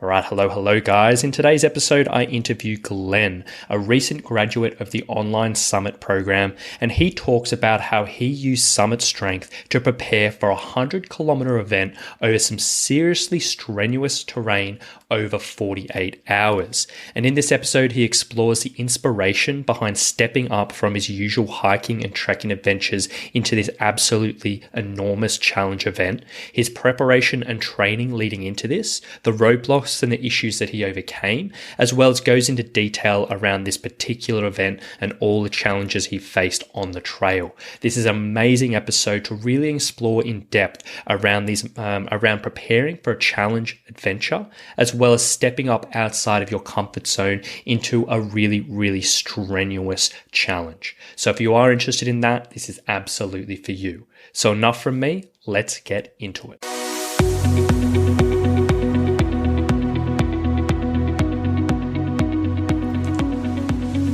All right, hello, guys. In today's episode, I interview Glenn, a recent graduate of the online Summit program, and he talks about how he used Summit strength to prepare for a 100-kilometer event over some seriously strenuous terrain over 48 hours. And in this episode, he explores the inspiration behind stepping up from his usual hiking and trekking adventures into this absolutely enormous challenge event, his preparation and training leading into this, the roadblocks and the issues that he overcame, as well as goes into detail around this particular event and all the challenges he faced on the trail. This is an amazing episode to really explore in depth around around preparing for a challenge adventure, as well as stepping up outside of your comfort zone into a really strenuous challenge. So if you are interested in that, this is absolutely for you. So enough from me, let's get into it.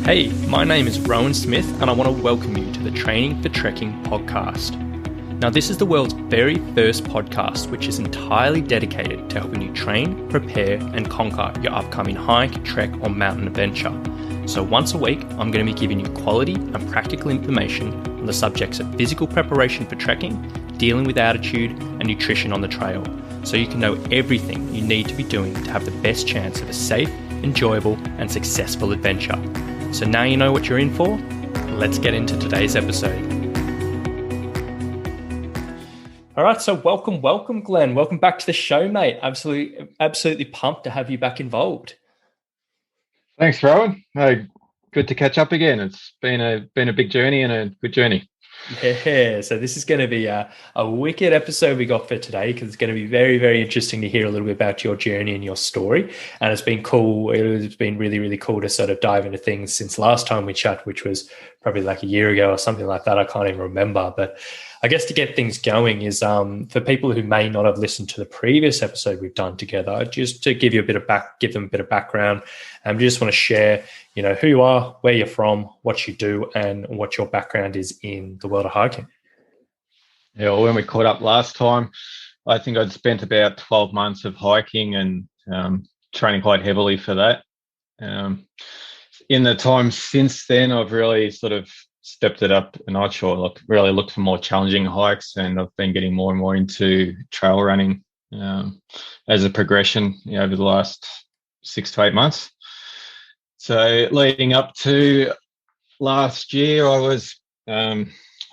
Hey, my name is Rowan Smith and I want to welcome you to the Training for Trekking podcast. Now, this is the world's very first podcast which is entirely dedicated to helping you train, prepare and conquer your upcoming hike, trek or mountain adventure. So once a week, I'm going to be giving you quality and practical information on the subjects of physical preparation for trekking, dealing with altitude and nutrition on the trail, so you can know everything you need to be doing to have the best chance of a safe, enjoyable and successful adventure. So now you know what you're in for. Let's get into today's episode. All right, so welcome, Glenn. Welcome back to the show, mate. Absolutely pumped to have you back involved. Thanks, Rowan. Good to catch up again. It's been a big journey and a good journey. Yeah, so this is going to be a wicked episode we got for today, because it's going to be very interesting to hear a little bit about your journey and your story. And it's been cool. It's been really cool to sort of dive into things since last time we chat, which was probably like a year ago or something like that. I can't even remember. But I guess to get things going is for people who may not have listened to the previous episode we've done together, just to give them a bit of background. And just want to share, who you are, where you're from, what you do, and what your background is in the world of hiking. Yeah, well, when we caught up last time, I think I'd spent about 12 months of hiking and training quite heavily for that. In the time since then, I've really sort of stepped it up a notch, or really looked for more challenging hikes, and I've been getting more and more into trail running as a progression over the last 6 to 8 months. So leading up to last year, I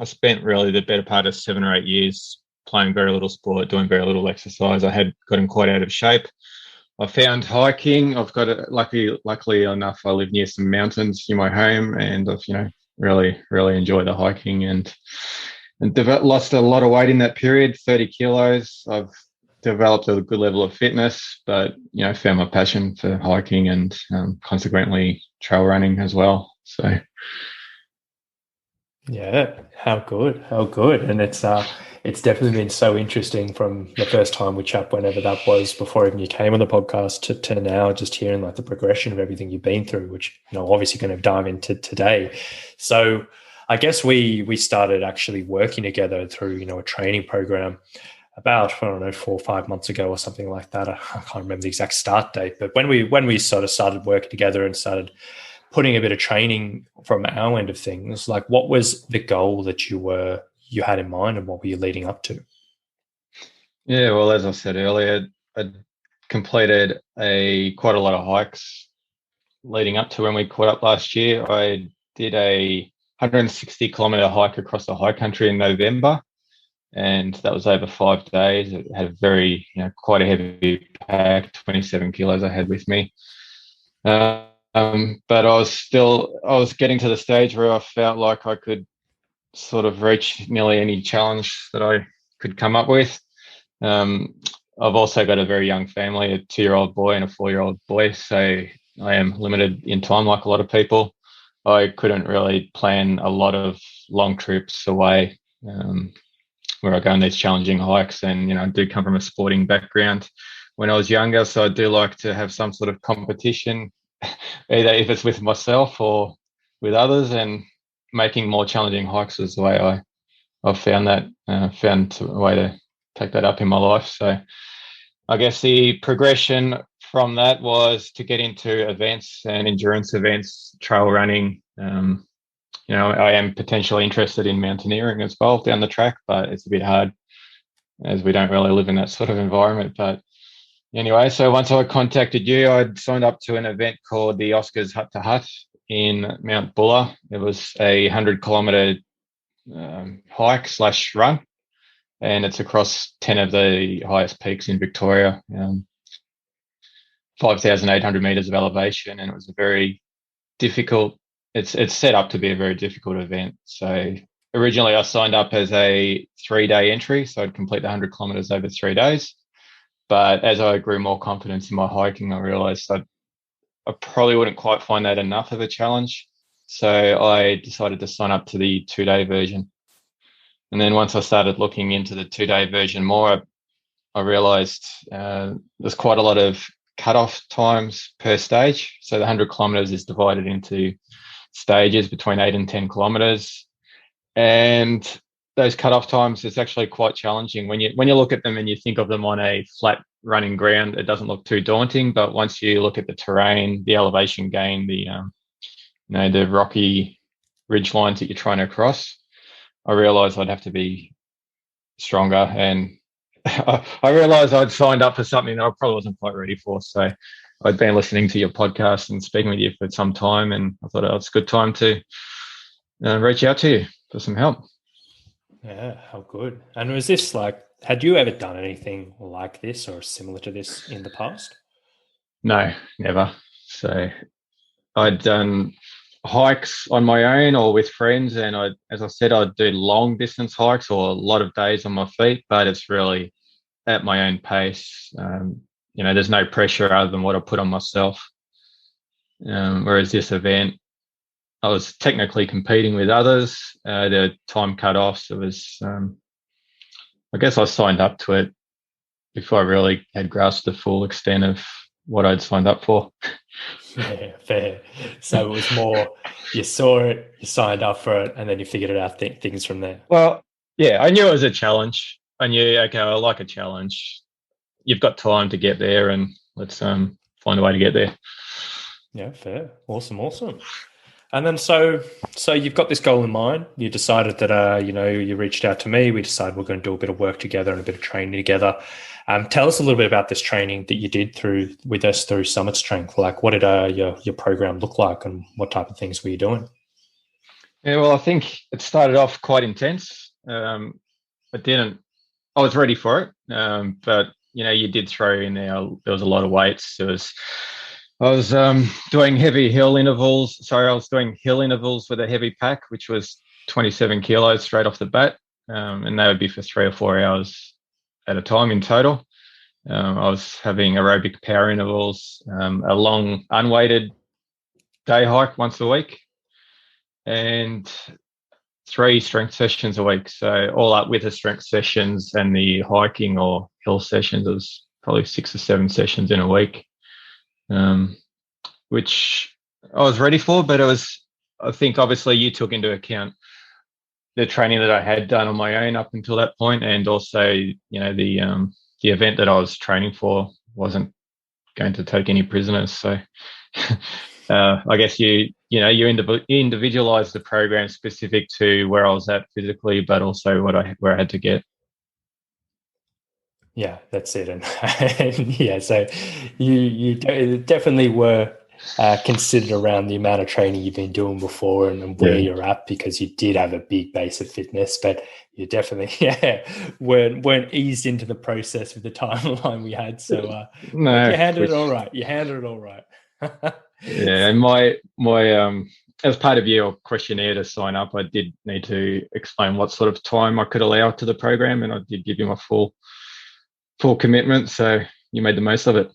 spent really the better part of 7 or 8 years playing very little sport, doing very little exercise. I had gotten quite out of shape. I found hiking. I've got it. Luckily enough, I live near some mountains near my home, and I've really enjoyed the hiking and lost a lot of weight in that period, 30 kilos. I've developed a good level of fitness, but found my passion for hiking and consequently trail running as well. So yeah, how good. And it's definitely been so interesting from the first time we chat, whenever that was, before even you came on the podcast, to now, just hearing like the progression of everything you've been through, which obviously going to dive into today. So I guess we started actually working together through a training program about 4 or 5 months ago or something like that. I can't remember the exact start date, but when we sort of started working together and started putting a bit of training from our end of things, like what was the goal that you had in mind, and what were you leading up to? Yeah, well, as I said earlier, I completed quite a lot of hikes leading up to when we caught up last year. I did a 160-kilometer hike across the high country in November, and that was over 5 days. It had quite a heavy pack, 27 kilos I had with me. But I was getting to the stage where I felt like I could sort of reach nearly any challenge that I could come up with. I've also got a very young family, a 2-year-old boy and a 4-year-old boy, so I am limited in time like a lot of people. I couldn't really plan a lot of long trips away where I go on these challenging hikes, and I do come from a sporting background when I was younger, so I do like to have some sort of competition, either if it's with myself or with others, and making more challenging hikes is the way I've found a way to take that up in my life. So I guess the progression from that was to get into events and endurance events, trail running. I am potentially interested in mountaineering as well down the track, but it's a bit hard as we don't really live in that sort of environment. But anyway, so once I contacted you, I'd signed up to an event called the Oscars Hut to Hut in Mount Buller. It was a 100-kilometre hike / run, and it's across 10 of the highest peaks in Victoria, 5,800 metres of elevation, and it was a very difficult. It's set up to be a very difficult event. So originally I signed up as a 3-day entry, so I'd complete the 100 kilometres over 3 days. But as I grew more confidence in my hiking, I realised I probably wouldn't quite find that enough of a challenge. So I decided to sign up to the 2-day version. And then once I started looking into the 2-day version more, I realised there's quite a lot of cut-off times per stage. So the 100 kilometres is divided into stages between 8 and 10 kilometres. And those cut-off times is actually quite challenging. When you look at them and you think of them on a flat running ground, it doesn't look too daunting. But once you look at the terrain, the elevation gain, the rocky ridge lines that you're trying to cross, I realised I'd have to be stronger. And I realised I'd signed up for something that I probably wasn't quite ready for. So I'd been listening to your podcast and speaking with you for some time, and I thought it's a good time to reach out to you for some help. Yeah, how good. And was this had you ever done anything like this or similar to this in the past? No, never. So I'd done hikes on my own or with friends, and as I said, I'd do long distance hikes or a lot of days on my feet, but it's really at my own pace. There's no pressure other than what I put on myself. Whereas this event, I was technically competing with others. The time cut-offs, it was, I guess I signed up to it before I really had grasped the full extent of what I'd signed up for. Yeah, fair. So it was more, you saw it, you signed up for it, and then you figured it out things from there. Well, yeah, I knew it was a challenge. I knew, okay, I like a challenge. You've got time to get there, and let's find a way to get there. Yeah, fair. Awesome. And then so you've got this goal in mind. You decided that you reached out to me. We decided we're going to do a bit of work together and a bit of training together. Tell us a little bit about this training that you did with us through Summit Strength. Like, what did your program look like, and what type of things were you doing? Yeah, well, I think it started off quite intense. I was ready for it, but you did throw in there. There was a lot of weights. I was doing heavy hill intervals. Sorry, I was doing hill intervals with a heavy pack, which was 27 kilos straight off the bat, and they would be for 3 or 4 hours at a time in total. I was having aerobic power intervals, a long unweighted day hike once a week, and 3 strength sessions a week. So all up with the strength sessions and the hiking or hill sessions, it was probably 6 or 7 sessions in a week, which I was ready for. But I think obviously you took into account the training that I had done on my own up until that point, and also, the event that I was training for wasn't going to take any prisoners. So I guess you individualized the program specific to where I was at physically, but also where I had to get. Yeah, that's it. And yeah, so you definitely were considered around the amount of training you've been doing before and where you're at, because you did have a big base of fitness, but you definitely weren't eased into the process with the timeline we had. So no, you handled it all right. Yeah, and my as part of your questionnaire to sign up, I did need to explain what sort of time I could allow to the program, and I did give you my full commitment. So you made the most of it.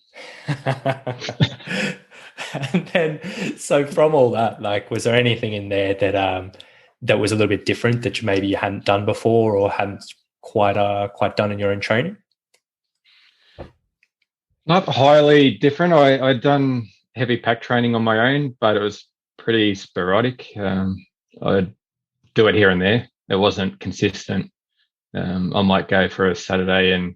And then, so from all that, was there anything in there that was a little bit different that maybe you hadn't done before or hadn't quite done in your own training? Not highly different. I'd done heavy pack training on my own, but it was pretty sporadic. I'd do it here and there. It wasn't consistent. I might go for a Saturday and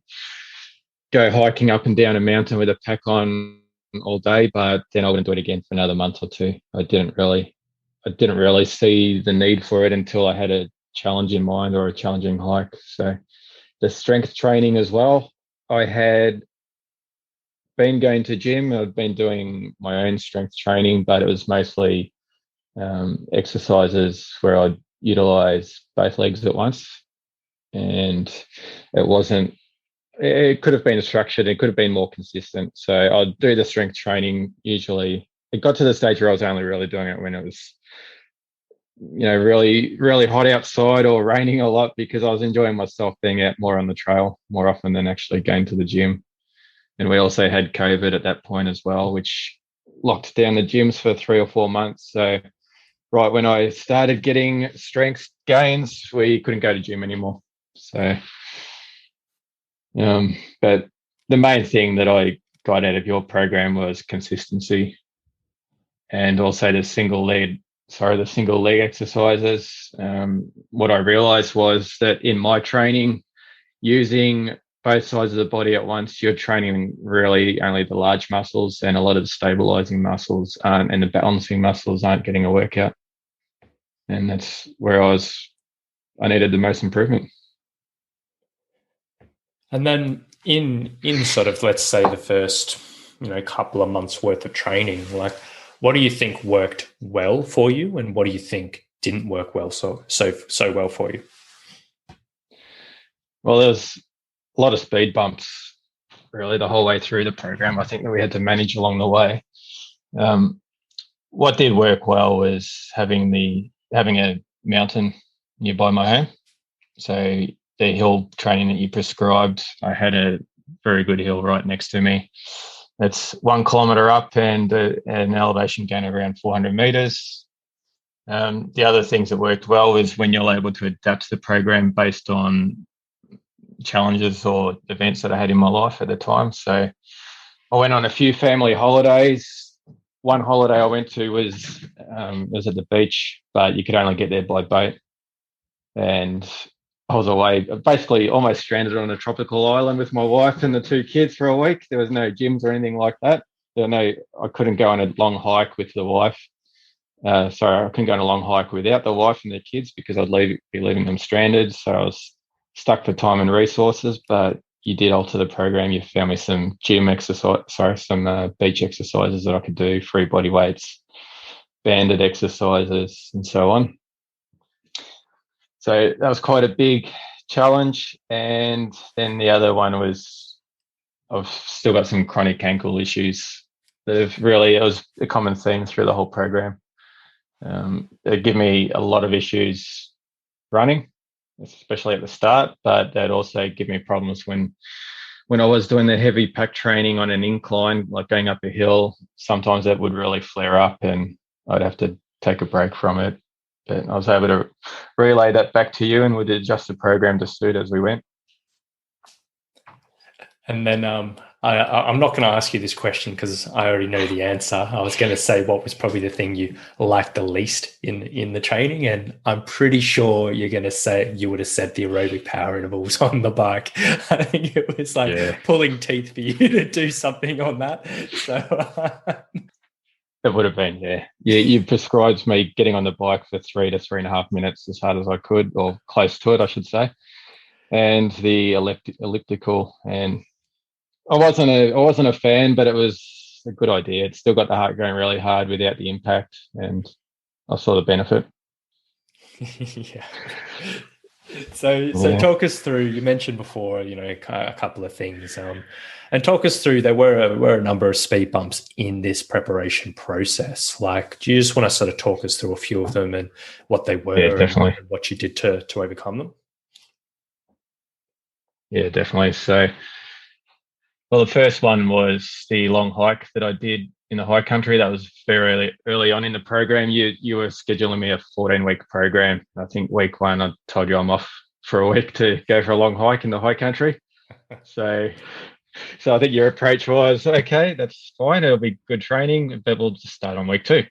go hiking up and down a mountain with a pack on all day, but then I wouldn't do it again for another month or two. I didn't really see the need for it until I had a challenge in mind or a challenging hike. So the strength training as well. I had been going to gym. I'd been doing my own strength training, but it was mostly exercises where I'd utilize both legs at once. And it wasn't, it could have been structured, it could have been more consistent. So I'd do the strength training usually. It got to the stage where I was only really doing it when it was, really, really hot outside or raining a lot, because I was enjoying myself being out more on the trail more often than actually going to the gym. And we also had COVID at that point as well, which locked down the gyms for 3 or 4 months. So right when I started getting strength gains, we couldn't go to gym anymore. So, but the main thing that I got out of your program was consistency, and also the single leg exercises. What I realized was that in my training, using both sides of the body at once, you're training really only the large muscles, and a lot of the stabilizing muscles and the balancing muscles aren't getting a workout. And that's where I needed the most improvement. And then in sort of, let's say, the first, couple of months worth of training, like, what do you think worked well for you, and what do you think didn't work well so well for you? Well, there's a lot of speed bumps really the whole way through the program, I think, that we had to manage along the way. What did work well was having a mountain nearby my home. So the hill training that you prescribed, I had a very good hill right next to me. It's 1 kilometre up and an elevation gain of around 400 metres. The other things that worked well is when you're able to adapt the program based on challenges or events that I had in my life at the time. So I went on a few family holidays. One holiday I went to was at the beach, but you could only get there by boat. And I was away, basically almost stranded on a tropical island with my wife and the 2 kids for a week. There was no gyms or anything like that. I couldn't go on a long hike with the wife. I couldn't go on a long hike without the wife and the kids, because I'd be leaving them stranded. So I was stuck for time and resources. But you did alter the program. You found me some beach exercises that I could do, free body weights, banded exercises, and so on. So that was quite a big challenge. And then the other one was, I've still got some chronic ankle issues it was a common theme through the whole program. It gave me a lot of issues running, especially at the start, but that also give me problems when I was doing the heavy pack training on an incline, like going up a hill. Sometimes that would really flare up and I'd have to take a break from it. But I was able to relay that back to you, and we did adjust the program to suit as we went. And then I'm not going to ask you this question because I already know the answer. I was going to say, what was probably the thing you liked the least in the training? And I'm pretty sure you're going to say you would have said the aerobic power intervals on the bike. I think it was pulling teeth for you to do something on that. So it would have been, yeah. You prescribed me getting on the bike for 3 to 3.5 minutes as hard as I could, or close to it, I should say. And the elliptical, and I wasn't a fan, but it was a good idea. It still got the heart going really hard without the impact, and I saw the benefit. Yeah. So talk us through. You mentioned before, a couple of things, and talk us through. There were a number of speed bumps in this preparation process. Like, do you just want to sort of talk us through a few of them and what they were, and what you did to overcome them? Yeah, definitely. So, well, the first one was the long hike that I did in the high country. That was very early on in the program. You were scheduling me a 14-week program. I think week 1, I told you I'm off for a week to go for a long hike in the high country. So I think your approach was, okay, that's fine. It'll be good training, but we'll just start on week 2.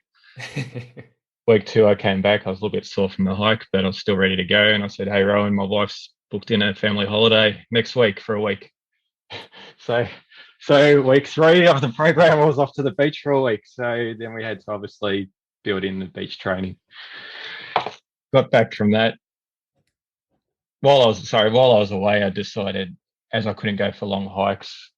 Week 2, I came back. I was a little bit sore from the hike, but I was still ready to go. And I said, hey, Rowan, my wife's booked in a family holiday next week for a week. So So week 3 of the program, I was off to the beach for a week. So then we had to obviously build in the beach training. Got back from that. While I was away, I decided, as I couldn't go for long hikes,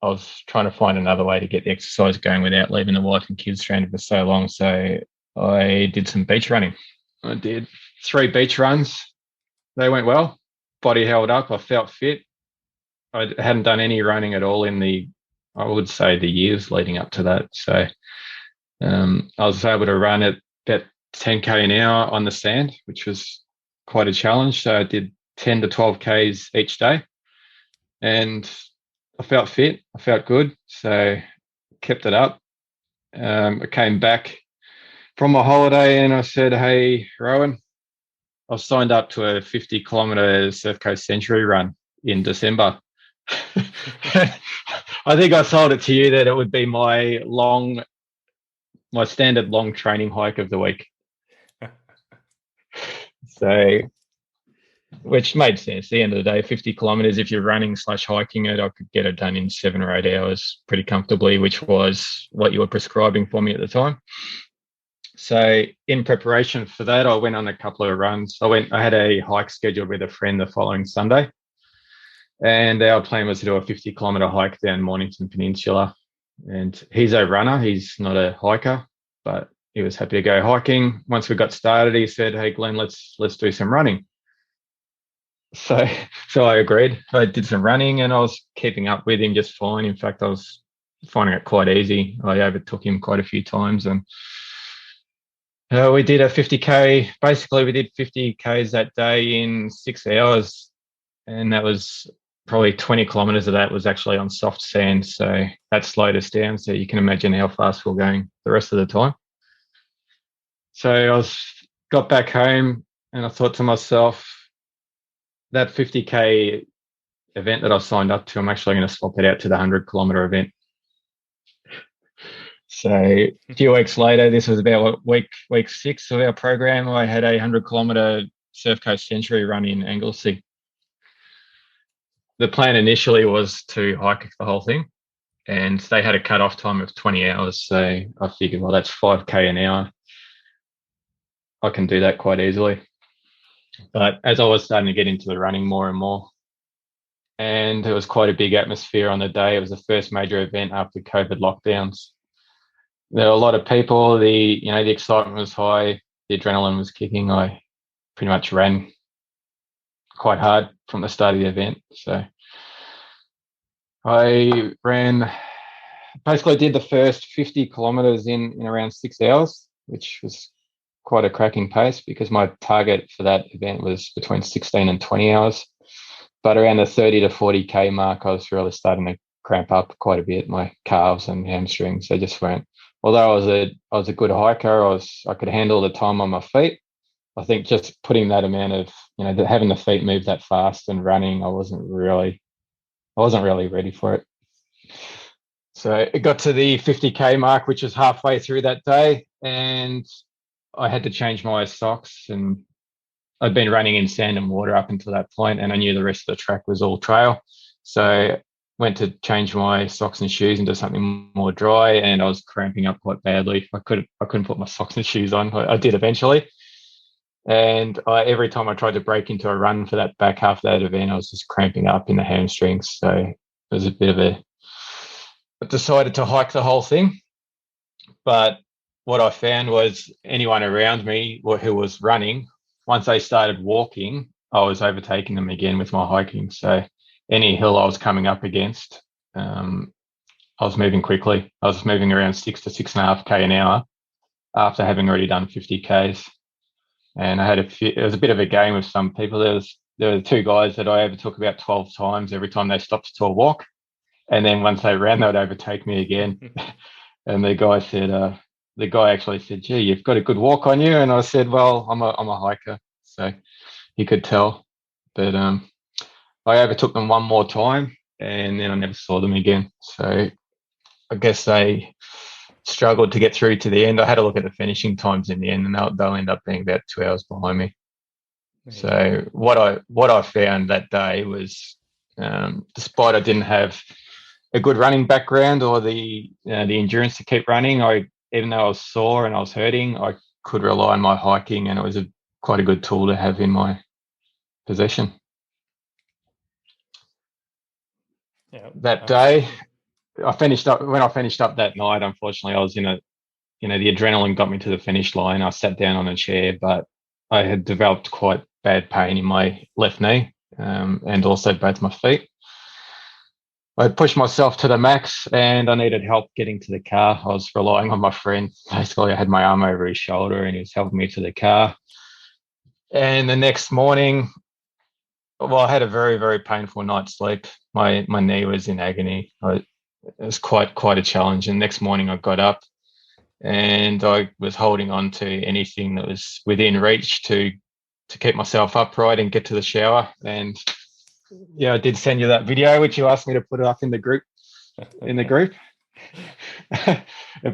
I was trying to find another way to get the exercise going without leaving the wife and kids stranded for so long. So I did some beach running. I did 3 beach runs. They went well. Body held up. I felt fit. I hadn't done any running at all in I would say, the years leading up to that. So I was able to run at about 10K an hour on the sand, which was quite a challenge. So I did 10 to 12 Ks each day. And I felt fit. I felt good. So kept it up. I came back from my holiday and I said, hey, Rowan, I've signed up to a 50-kilometer Surf Coast Century run in December. I think I sold it to you that it would be my standard long training hike of the week. So, which made sense. At the end of the day, 50 kilometers, if you're running / hiking it, I could get it done in 7 or 8 hours pretty comfortably, which was what you were prescribing for me at the time. So in preparation for that, I went on a couple of runs. I had a hike scheduled with a friend the following Sunday. And our plan was to do a 50-kilometer hike down Mornington Peninsula. And he's a runner. He's not a hiker, but he was happy to go hiking. Once we got started, he said, hey, Glenn, let's do some running. So I agreed. I did some running and I was keeping up with him just fine. In fact, I was finding it quite easy. I overtook him quite a few times. And we did a 50K. Basically, we did 50 Ks that day in 6 hours. And that was probably 20 kilometers of that was actually on soft sand. So that slowed us down. So you can imagine how fast we're going the rest of the time. So got back home and I thought to myself, that 50K event that I signed up to, I'm actually going to swap it out to the 100-kilometer event. So a few weeks later, this was about week 6 of our program, I had a 100-kilometer Surf Coast Century run in Anglesey. The plan initially was to hike the whole thing, and they had a cut-off time of 20 hours. So I figured, well, that's 5K an hour. I can do that quite easily. But as I was starting to get into the running more and more, and it was quite a big atmosphere on the day. It was the first major event after COVID lockdowns. There were a lot of people. The excitement was high. The adrenaline was kicking. I pretty much ran quite hard from the start of the event. So I basically did the first 50 kilometers in around 6 hours, which was quite a cracking pace because my target for that event was between 16 and 20 hours. But around the 30 to 40K mark, I was really starting to cramp up quite a bit. My calves and hamstrings, they just weren't. Although I was a good hiker, I could handle the time on my feet. I think just putting that amount of, having the feet move that fast and running, I wasn't really ready for it. So it got to the 50K mark, which was halfway through that day, and I had to change my socks. And I'd been running in sand and water up until that point, and I knew the rest of the track was all trail. So went to change my socks and shoes into something more dry, and I was cramping up quite badly. I couldn't put my socks and shoes on. I did eventually. And every time I tried to break into a run for that back half of that event, I was just cramping up in the hamstrings. So it was a bit of I decided to hike the whole thing. But what I found was anyone around me who was running, once they started walking, I was overtaking them again with my hiking. So any hill I was coming up against, I was moving quickly. I was moving around 6 to 6.5K an hour after having already done 50 Ks. And I had it was a bit of a game with some people. There were 2 guys that I overtook about 12 times every time they stopped to a walk. And then once they ran, they'd overtake me again. And the guy actually said, gee, you've got a good walk on you. And I said, well, I'm a hiker. So he could tell. But I overtook them one more time and then I never saw them again. So I guess they struggled to get through to the end. I had a look at the finishing times in the end, and they'll end up being about 2 hours behind me. Yeah. So what I found that day was, despite I didn't have a good running background or the endurance to keep running, even though I was sore and I was hurting, I could rely on my hiking, and it was quite a good tool to have in my possession. Yeah, that day, when I finished up that night, unfortunately, I was the adrenaline got me to the finish line. I sat down on a chair, but I had developed quite bad pain in my left knee, and also both my feet. I pushed myself to the max, and I needed help getting to the car. I was relying on my friend. Basically, I had my arm over his shoulder, and he was helping me to the car. And the next morning, well, I had a very, very painful night's sleep. My knee was in agony. It was quite a challenge. And next morning, I got up, and I was holding on to anything that was within reach to keep myself upright and get to the shower. And yeah, I did send you that video, which you asked me to put it up in the group. It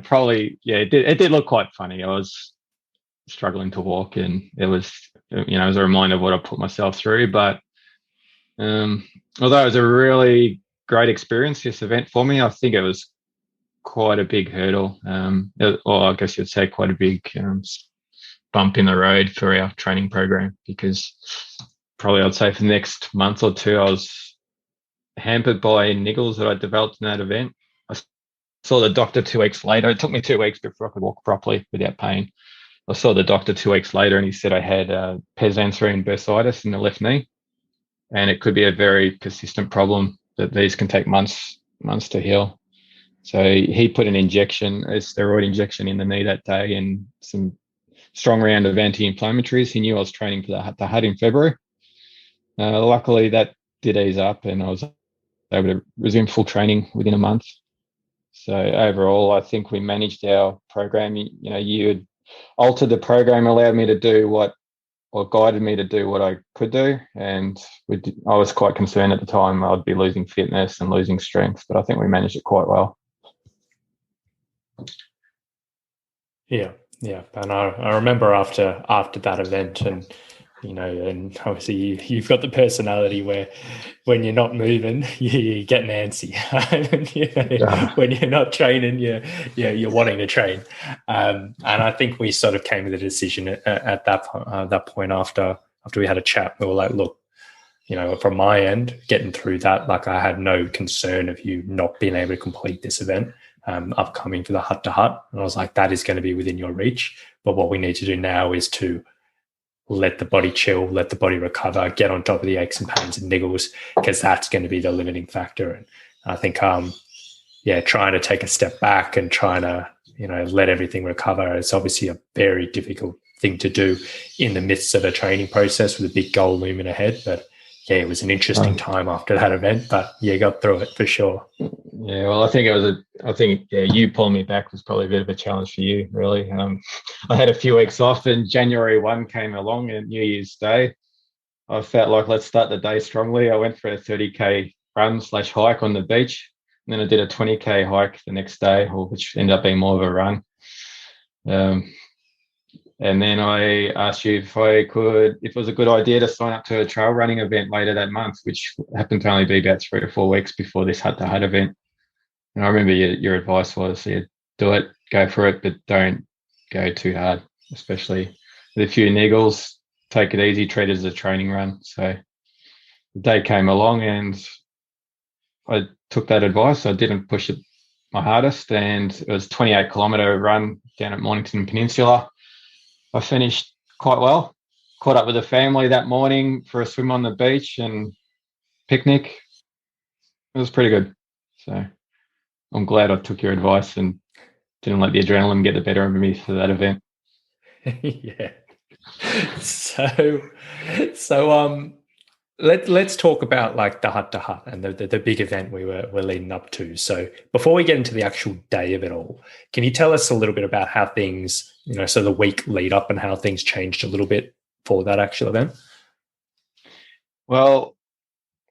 probably, it did look quite funny. I was struggling to walk, and it was a reminder of what I put myself through. But although it was a really great experience, this event for me, I think it was quite a big hurdle, or I guess you'd say quite a big bump in the road for our training program, because probably I'd say for the next month or two, I was hampered by niggles that I developed in that event. I saw the doctor 2 weeks later. It took me 2 weeks before I could walk properly without pain. I saw the doctor 2 weeks later, and he said I had pes-anserine bursitis in the left knee, and it could be a very persistent problem that these can take months to heal. So he put a steroid injection in the knee that day, and some strong round of anti-inflammatories. He knew I was training for the Hut in February. Luckily, that did ease up, and I was able to resume full training within a month. So overall, I think we managed our program. You had altered the program, allowed me to do guided me to do what I could do. And I was quite concerned at the time I'd be losing fitness and losing strength, but I think we managed it quite well. Yeah. And I remember after that event, and and obviously you've got the personality where when you're not moving, you get antsy. When you're not training, you're wanting to train. And I think we sort of came to the decision at that point after we had a chat. We were like, look, from my end, getting through that, like I had no concern of you not being able to complete this event upcoming for the Hut to Hut. And I was like, that is going to be within your reach. But what we need to do now is to let the body chill, let the body recover, get on top of the aches and pains and niggles, because that's going to be the limiting factor. And I think, trying to take a step back and trying to, let everything recover is obviously a very difficult thing to do in the midst of a training process with a big goal looming ahead. But yeah, it was an interesting time after that event, but you got through it for sure. Yeah, well, I think you pulling me back was probably a bit of a challenge for you, really. I had a few weeks off, and January 1 came along, and New Year's Day, I felt like let's start the day strongly. I went for a 30K run/hike on the beach, and then I did a 20K hike the next day, which ended up being more of a run. And then I asked you if it was a good idea to sign up to a trail running event later that month, which happened to only be about 3 to 4 weeks before this Hut to Hut event. And I remember your advice was, do it, go for it, but don't go too hard, especially with a few niggles. Take it easy, treat it as a training run. So the day came along, and I took that advice. I didn't push it my hardest, and it was a 28-kilometre run down at Mornington Peninsula. I finished quite well, caught up with the family that morning for a swim on the beach and picnic. It was pretty good. So I'm glad I took your advice and didn't let the adrenaline get the better of me for that event. Yeah. So let's talk about like the Hut to Hut and the big event we're leading up to. So before we get into the actual day of it all, can you tell us a little bit about how things, so the week lead up and how things changed a little bit for that actual event? Well,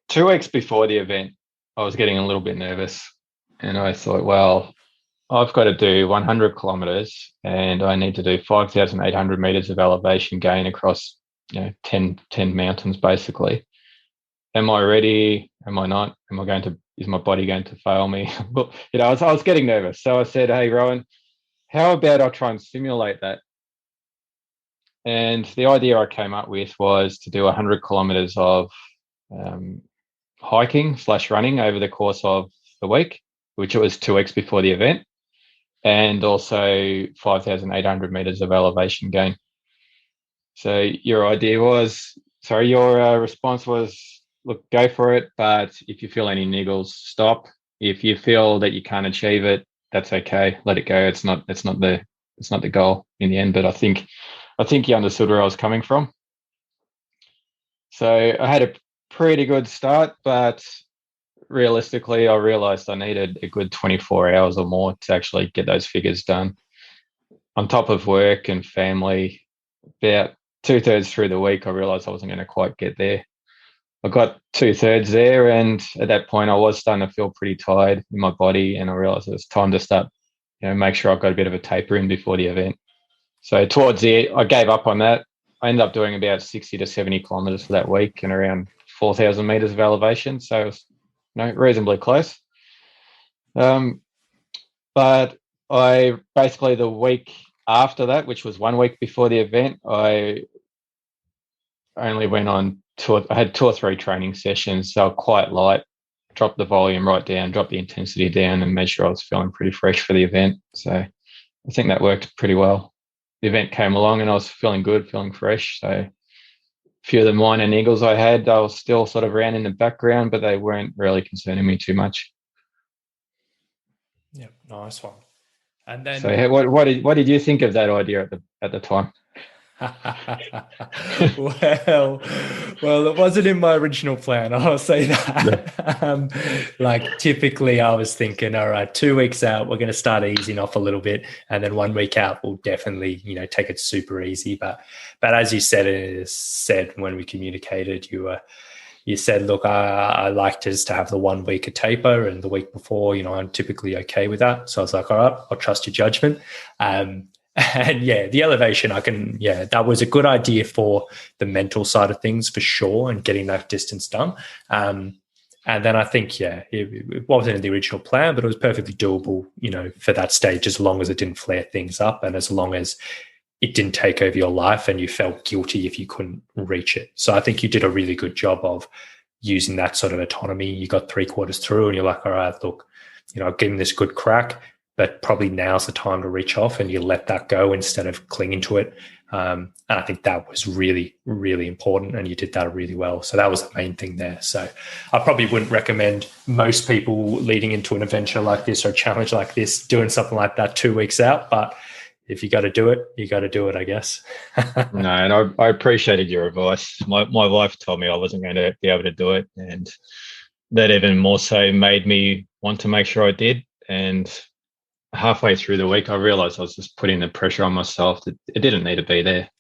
2 weeks before the event, I was getting a little bit nervous, and I thought, well, I've got to do 100 kilometers, and I need to do 5,800 meters of elevation gain across 10 mountains basically. Am I ready? Am I not? Am I going to is my body going to fail me? But, I was getting nervous. So I said, hey, Rowan, how about I try and simulate that? And the idea I came up with was to do 100 kilometers of hiking/running over the course of the week, which it was 2 weeks before the event, and also 5,800 meters of elevation gain. So your response was, look, go for it. But if you feel any niggles, stop. If you feel that you can't achieve it, that's okay. Let it go. It's not the goal in the end. But I think you understood where I was coming from. So I had a pretty good start, but realistically, I realized I needed a good 24 hours or more to actually get those figures done. On top of work and family, about 2/3 through the week, I realized I wasn't going to quite get there. I got 2/3 there, and at that point, I was starting to feel pretty tired in my body, and I realized it was time to start, make sure I've got a bit of a taper in before the event. So I gave up on that. I ended up doing about 60 to 70 kilometers for that week and around 4,000 meters of elevation. So it was, reasonably close. But I basically, the week after that, which was 1 week before the event, I only went on I had 2 or 3 training sessions, so quite light, dropped the volume right down, dropped the intensity down, and made sure I was feeling pretty fresh for the event. So I think that worked pretty well. The event came along and I was feeling good, feeling fresh. So a few of the minor niggles I had, I was still sort of around in the background, but they weren't really concerning me too much. Yeah, nice one. And then, so what did you think of that idea at the time? well, it wasn't in my original plan, I'll say that. Yeah. Typically I was thinking, all right, 2 weeks out, we're going to start easing off a little bit, and then 1 week out, we'll definitely, take it super easy. But as you said when we communicated, you said, look, I like just to have the 1 week a taper, and the week before, I'm typically okay with that. So I was like, all right, I'll trust your judgment. And yeah, the elevation, that was a good idea for the mental side of things for sure, and getting that distance done. And then I think, it wasn't in the original plan, but it was perfectly doable, for that stage, as long as it didn't flare things up and as long as it didn't take over your life and you felt guilty if you couldn't reach it. So I think you did a really good job of using that sort of autonomy. You got 3/4 through and you're like, all right, look, I've given this a good crack, but probably now's the time to reach off, and you let that go instead of clinging to it. And I think that was really, really important, and you did that really well. So that was the main thing there. So I probably wouldn't recommend most people leading into an adventure like this or a challenge like this doing something like that 2 weeks out. But if you got to do it, you got to do it, I guess. No, and I appreciated your advice. My wife told me I wasn't going to be able to do it, and that even more so made me want to make sure I did. And halfway through the week, I realized I was just putting the pressure on myself that it didn't need to be there.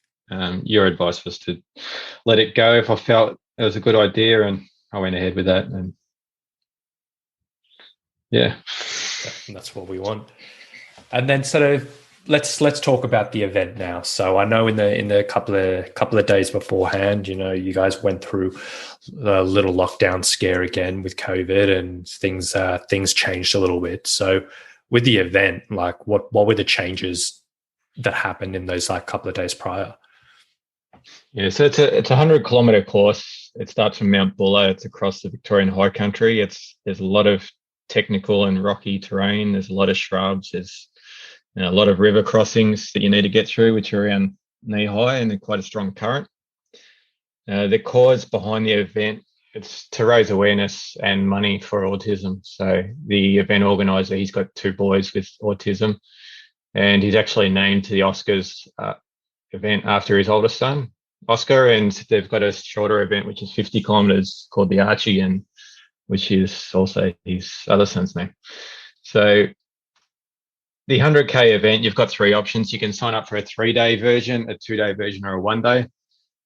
Your advice was to let it go if I felt it was a good idea, and I went ahead with that. And yeah, that's what we want. And then sort of let's talk about the event now. So I know in the couple of days beforehand, you guys went through a little lockdown scare again with COVID, and things changed a little bit. So with the event, what were the changes that happened in those couple of days prior? Yeah, so it's a 100-kilometer course. It starts from Mount Buller. It's across the Victorian High Country. There's a lot of technical and rocky terrain. There's a lot of shrubs. There's a lot of river crossings that you need to get through, which are around knee high, and they're quite a strong current. The cause behind the event, it's to raise awareness and money for autism. So the event organizer, he's got 2 boys with autism, and he's actually named to the Oscars event after his oldest son, Oscar, and they've got a shorter event, which is 50 kilometers, called the Archie, and which is also his other son's name. So the 100K event, you've got 3 options. You can sign up for a 3-day version, a 2-day version, or a 1-day.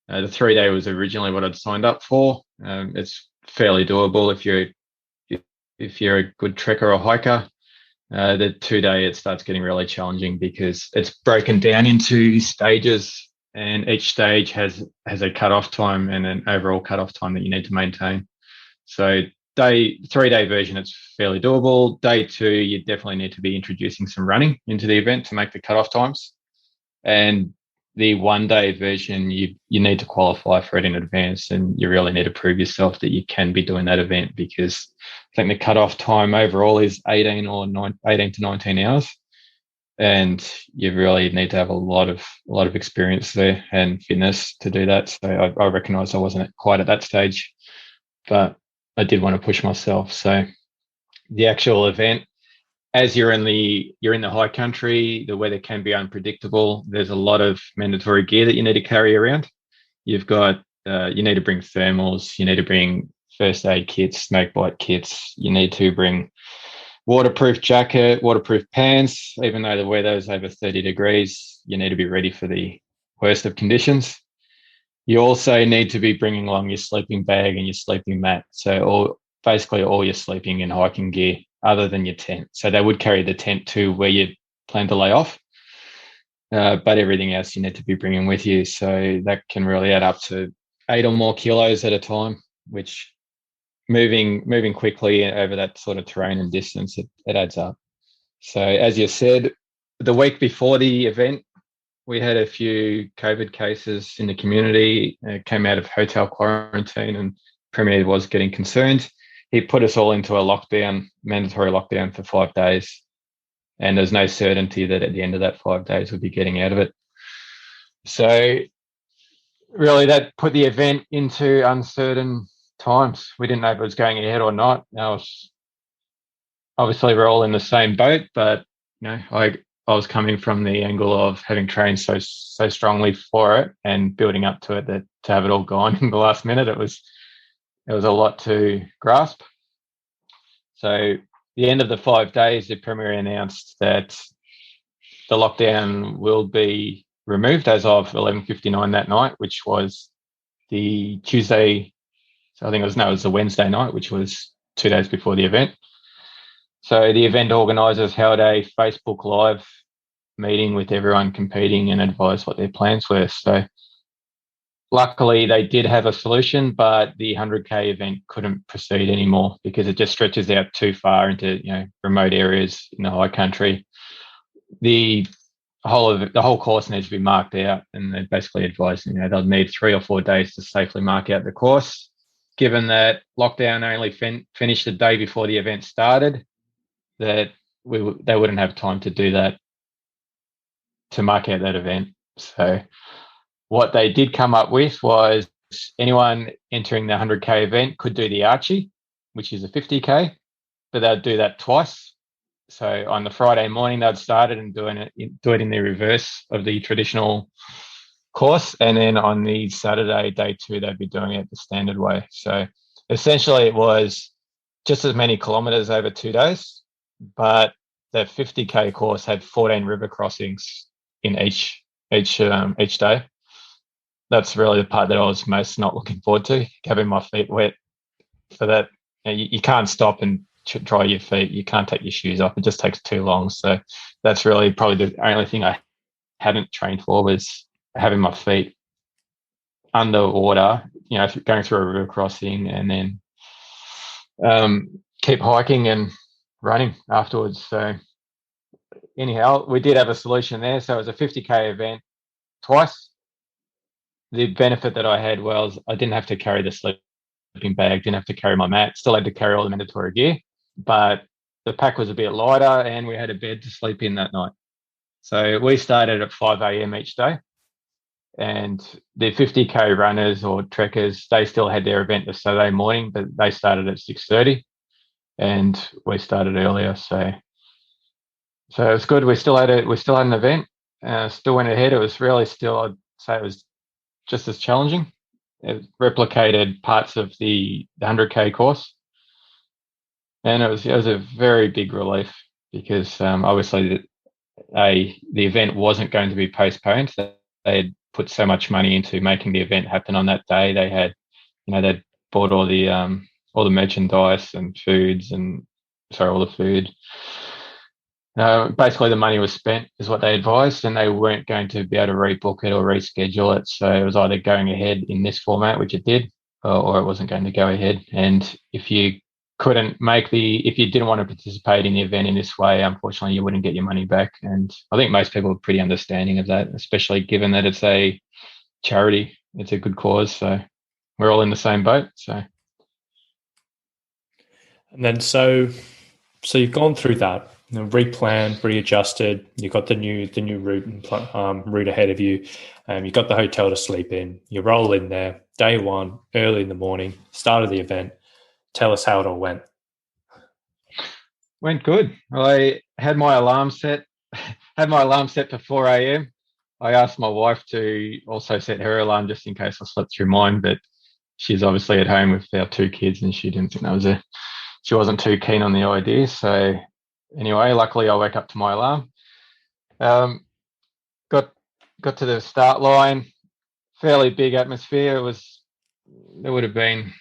The 3-day was originally what I'd signed up for. It's fairly doable if you're a good trekker or hiker. The 2-day, it starts getting really challenging because it's broken down into stages, and each stage has a cut-off time and an overall cut-off time that you need to maintain. So day 3-day version, it's fairly doable. Day 2, you definitely need to be introducing some running into the event to make the cutoff times. And the 1-day version, you need to qualify for it in advance, and you really need to prove yourself that you can be doing that event, because I think the cutoff time overall is 18 to 19 hours, and you really need to have a lot of experience there and fitness to do that. So I recognise I wasn't quite at that stage, but I did want to push myself. So the actual event, as you're in the high country, the weather can be unpredictable. There's a lot of mandatory gear that you need to carry around. You've got you need to bring thermals, you need to bring first aid kits, snake bite kits. You need to bring waterproof jacket, waterproof pants. Even though the weather is over 30 degrees, you need to be ready for the worst of conditions. You also need to be bringing along your sleeping bag and your sleeping mat. So basically all your sleeping and hiking gear, other than your tent. So they would carry the tent to where you plan to lay off, but everything else you need to be bringing with you. So that can really add up to 8 or more kilos at a time, which moving quickly over that sort of terrain and distance, it adds up. So as you said, the week before the event, we had a few COVID cases in the community. It came out of hotel quarantine, and Premier was getting concerned. He put us all into a lockdown, mandatory lockdown for 5 days. And there's no certainty that at the end of that 5 days we'll be getting out of it. So really that put the event into uncertain times. We didn't know if it was going ahead or not. Obviously we're all in the same boat, but I was coming from the angle of having trained so strongly for it and building up to it, that to have it all gone in the last minute, it was a lot to grasp. So the end of the 5 days, the Premier announced that the lockdown will be removed as of 11:59 that night, which was the Tuesday. So I think it was the Wednesday night, which was 2 days before the event. So the event organisers held a Facebook Live meeting with everyone competing and advised what their plans were. So luckily they did have a solution, but the 100K event couldn't proceed anymore because it just stretches out too far into remote areas in the high country. The whole course needs to be marked out, and they basically advised they'll need 3 or 4 days to safely mark out the course. Given that lockdown only finished the day before the event started, that they wouldn't have time to do that, to mark out that event. So what they did come up with was anyone entering the 100K event could do the Archie, which is a 50K, but they'd do that twice. So on the Friday morning, they'd started and do it in the reverse of the traditional course. And then on the Saturday, day 2, they'd be doing it the standard way. So essentially it was just as many kilometers over 2 days, but the 50K course had 14 river crossings in each day. That's really the part that I was most not looking forward to, having my feet wet for that. You can't stop and dry your feet. You can't take your shoes off. It just takes too long. So that's really probably the only thing I hadn't trained for, was having my feet underwater, going through a river crossing, and then keep hiking and running afterwards. So anyhow, we did have a solution there. So it was a 50K event twice. The benefit that I had was I didn't have to carry the sleeping bag, didn't have to carry my mat, still had to carry all the mandatory gear, but the pack was a bit lighter and we had a bed to sleep in that night. So we started at 5 a.m. each day, and the 50K runners or trekkers, they still had their event the Saturday morning, but they started at 6:30 and we started earlier. So it was good. We still had an event, still went ahead. It was really still, I'd say it was just as challenging. It replicated parts of the 100K course, and it was a very big relief, because obviously the event wasn't going to be postponed. They had put so much money into making the event happen on that day. They had, they'd bought all the merchandise and all the food. Basically, the money was spent, is what they advised, and they weren't going to be able to rebook it or reschedule it. So it was either going ahead in this format, which it did, or it wasn't going to go ahead. And if you couldn't make if you didn't want to participate in the event in this way, unfortunately, you wouldn't get your money back. And I think most people are pretty understanding of that, especially given that it's a charity. It's a good cause. So we're all in the same boat. So. And then so you've gone through that, replanned, readjusted. You've got the new route ahead of you. You've got the hotel to sleep in. You roll in there, day one, early in the morning, start of the event. Tell us how it all went. Went good. I had my alarm set. Had my alarm set for 4 a.m. I asked my wife to also set her alarm just in case I slept through mine, but she's obviously at home with our 2 kids, and she didn't think she wasn't too keen on the idea. So anyway, luckily I woke up to my alarm. Got to the start line. Fairly big atmosphere. There would have been,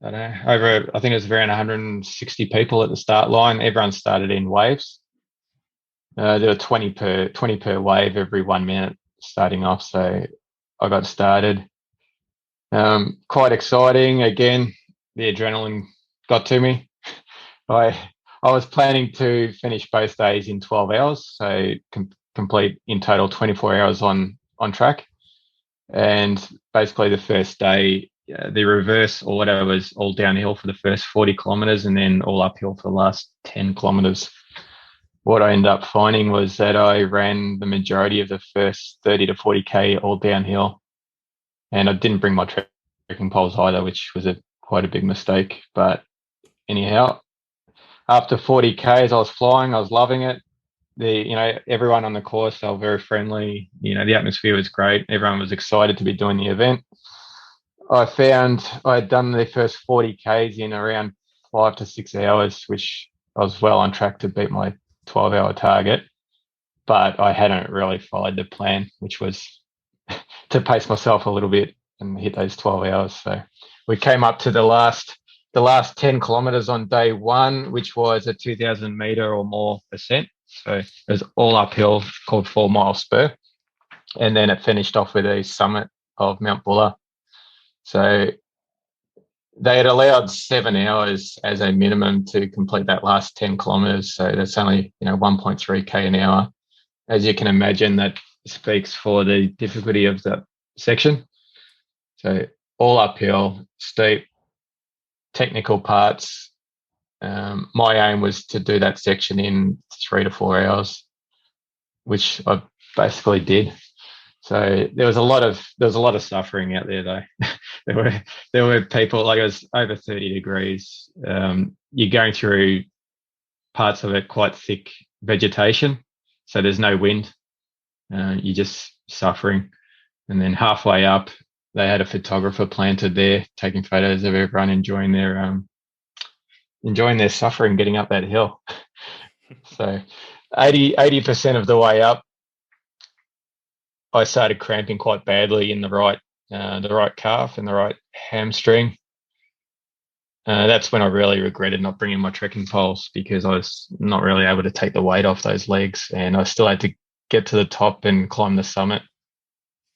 I don't know, I think it was around 160 people at the start line. Everyone started in waves. There were 20 per wave every 1 minute starting off. So I got started. Quite exciting. Again, the adrenaline got to me. I was planning to finish both days in 12 hours, so complete in total 24 hours on track. And basically the first day, the reverse or whatever was all downhill for the first 40 kilometers and then all uphill for the last 10 kilometers. What I ended up finding was that I ran the majority of the first 30 to 40K all downhill. And I didn't bring my trekking poles either, which was quite a big mistake. But anyhow, after 40Ks, I was flying. I was loving it. Everyone on the course, they were very friendly. The atmosphere was great. Everyone was excited to be doing the event. I found I had done the first 40Ks in around 5 to 6 hours, which I was well on track to beat my 12-hour target. But I hadn't really followed the plan, which was to pace myself a little bit and hit those 12 hours. So we came up to the last 10 kilometers on day one, which was a 2,000 meter or more ascent. So it was all uphill, called 4 Mile Spur. And then it finished off with a summit of Mount Buller. So they had allowed 7 hours as a minimum to complete that last 10 kilometers. So that's only, 1.3K an hour. As you can imagine, that speaks for the difficulty of the section. So all uphill, steep, technical parts. My aim was to do that section in 3 to 4 hours, which I basically did. So there was a lot of suffering out there, though. there were people, like, it was over 30 degrees. You're going through parts of it quite thick vegetation, so there's no wind. You're just suffering. And then halfway up, they had a photographer planted there, taking photos of everyone enjoying their suffering getting up that hill. So 80% of the way up, I started cramping quite badly in the right calf and the right hamstring. That's when I really regretted not bringing my trekking poles, because I was not really able to take the weight off those legs, and I still had to get to the top and climb the summit.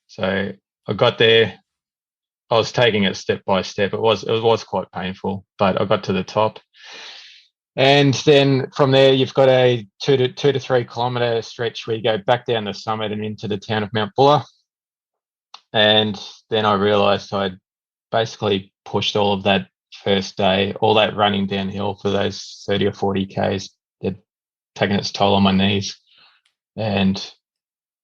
So I got there. I was taking it step by step. It was quite painful, but I got to the top. And then from there, you've got a 2 to 3 kilometer stretch where you go back down the summit and into the town of Mount Buller. And then I realized I'd basically pushed all of that first day, all that running downhill for those 30 or 40Ks, had taken its toll on my knees. And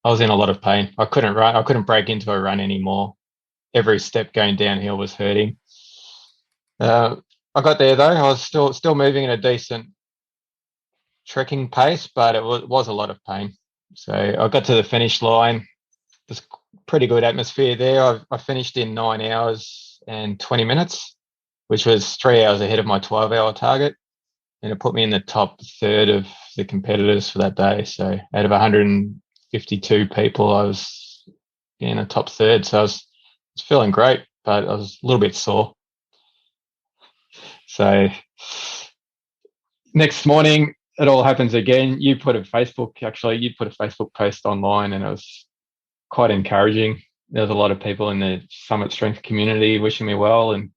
I was in a lot of pain. I couldn't run. I couldn't break into a run anymore. Every step going downhill was hurting. I got there, though. I was still moving in a decent trekking pace, but it was a lot of pain. So I got to the finish line. There's pretty good atmosphere there. I finished in 9 hours and 20 minutes, which was 3 hours ahead of my 12-hour target. And it put me in the top third of the competitors for that day. So out of 152 people, I was in a top third. So I was feeling great, but I was a little bit sore. So next morning, it all happens again. You put a Facebook post online, and it was quite encouraging. There was a lot of people in the Summit Strength community wishing me well, and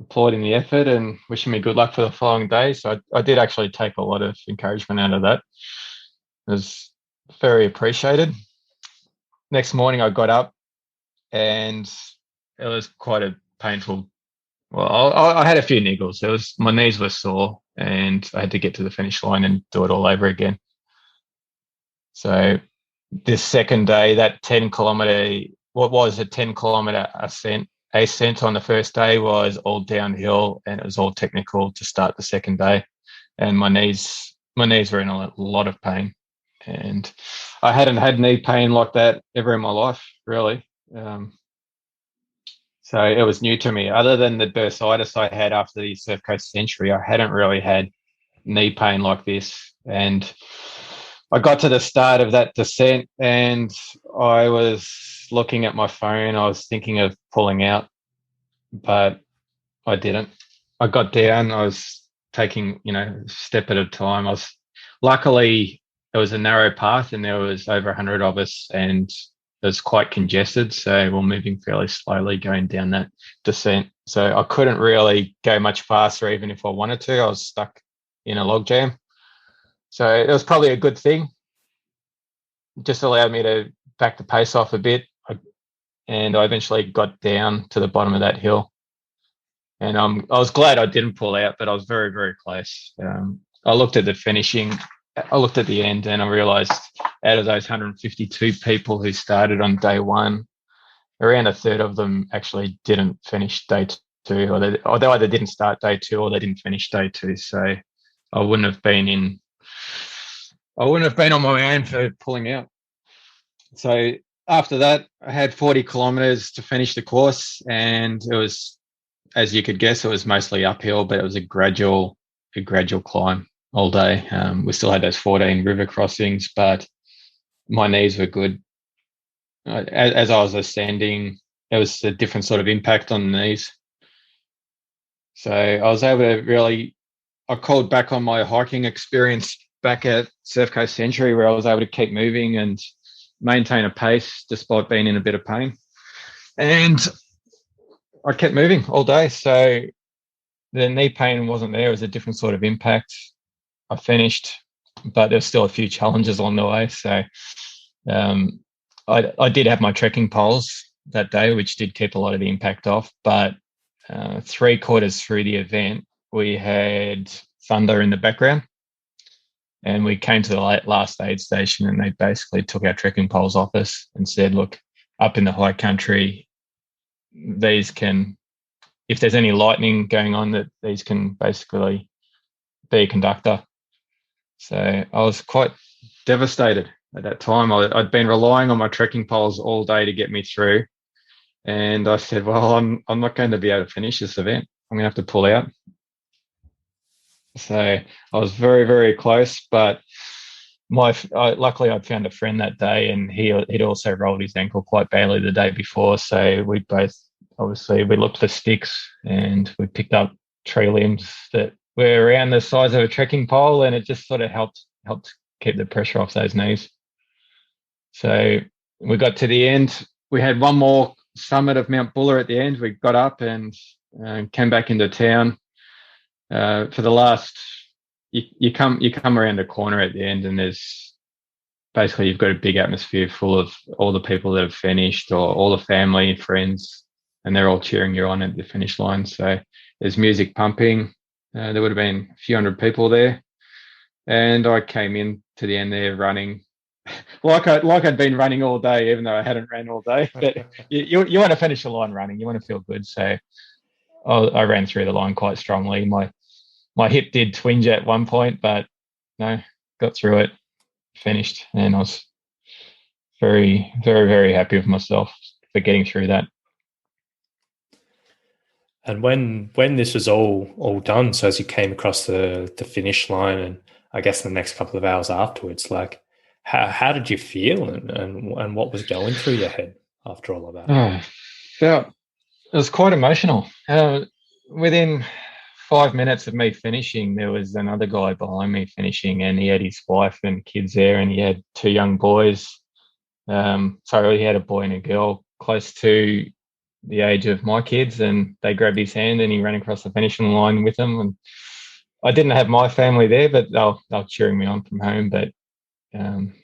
applauding the effort and wishing me good luck for the following day. So I did actually take a lot of encouragement out of that. It was very appreciated. Next morning, I got up and it was quite a painful. Well, I had a few niggles. My knees were sore, and I had to get to the finish line and do it all over again. So this second day, that 10 kilometer, what was a 10 kilometer ascent on the first day was all downhill, and it was all technical to start the second day. And my knees were in a lot of pain, and I hadn't had knee pain like that ever in my life, really. So it was new to me. Other than the bursitis I had after the Surf Coast Century, I hadn't really had knee pain like this. And I got to the start of that descent and I was looking at my phone. I was thinking of pulling out, but I didn't. I got down. I was taking, a step at a time. Luckily, it was a narrow path and there was over 100 of us and it was quite congested. So we're moving fairly slowly going down that descent. So I couldn't really go much faster even if I wanted to. I was stuck in a log jam. So it was probably a good thing. It just allowed me to back the pace off a bit. And I eventually got down to the bottom of that hill. And I was glad I didn't pull out, but I was very, very close. I looked at the end and I realized out of those 152 people who started on day one, around a third of them actually didn't finish day two, or they either didn't start day two or they didn't finish day two. So I wouldn't have been on my own for pulling out. So after that, I had 40 kilometers to finish the course, and it was, as you could guess, it was mostly uphill, but it was a gradual climb all day. We still had those 14 river crossings, but my knees were good. As I was ascending, it was a different sort of impact on the knees. So I was able to I called back on my hiking experience back at Surf Coast Century, where I was able to keep moving and maintain a pace despite being in a bit of pain. And I kept moving all day. So the knee pain wasn't there. It was a different sort of impact. I finished, but there's still a few challenges along the way. So I did have my trekking poles that day, which did keep a lot of the impact off. But 3/4 through the event, we had thunder in the background. And we came to the last aid station and they basically took our trekking poles off us and said, look, up in the high country, these can, if there's any lightning going on, that these can basically be a conductor. So I was quite devastated at that time. I'd been relying on my trekking poles all day to get me through. And I said, well, I'm not going to be able to finish this event. I'm going to have to pull out. So I was very, very close, but luckily I'd found a friend that day, and he'd also rolled his ankle quite badly the day before. So we both, obviously, we looked for sticks and we picked up tree limbs that were around the size of a trekking pole, and it just sort of helped keep the pressure off those knees. So we got to the end. We had one more summit of Mount Buller at the end. We got up and came back into town. For the last, you come around the corner at the end, and there's basically you've got a big atmosphere full of all the people that have finished, or all the family and friends, and they're all cheering you on at the finish line. So there's music pumping. There would have been a few hundred people there, and I came in to the end there running like I'd been running all day, even though I hadn't ran all day. But you want to finish the line running, you want to feel good. So I ran through the line quite strongly. My hip did twinge at one point, but no, got through it, finished, and I was very, very, very happy with myself for getting through that. And when this was all done, so as you came across the finish line, and I guess the next couple of hours afterwards, like how did you feel, and what was going through your head after all of that? It was quite emotional. Within 5 minutes of me finishing, there was another guy behind me finishing, and he had his wife and kids there, and he had two young boys. He had a boy and a girl close to the age of my kids, and they grabbed his hand and he ran across the finishing line with them. And I didn't have my family there, but they're cheering me on from home. But um,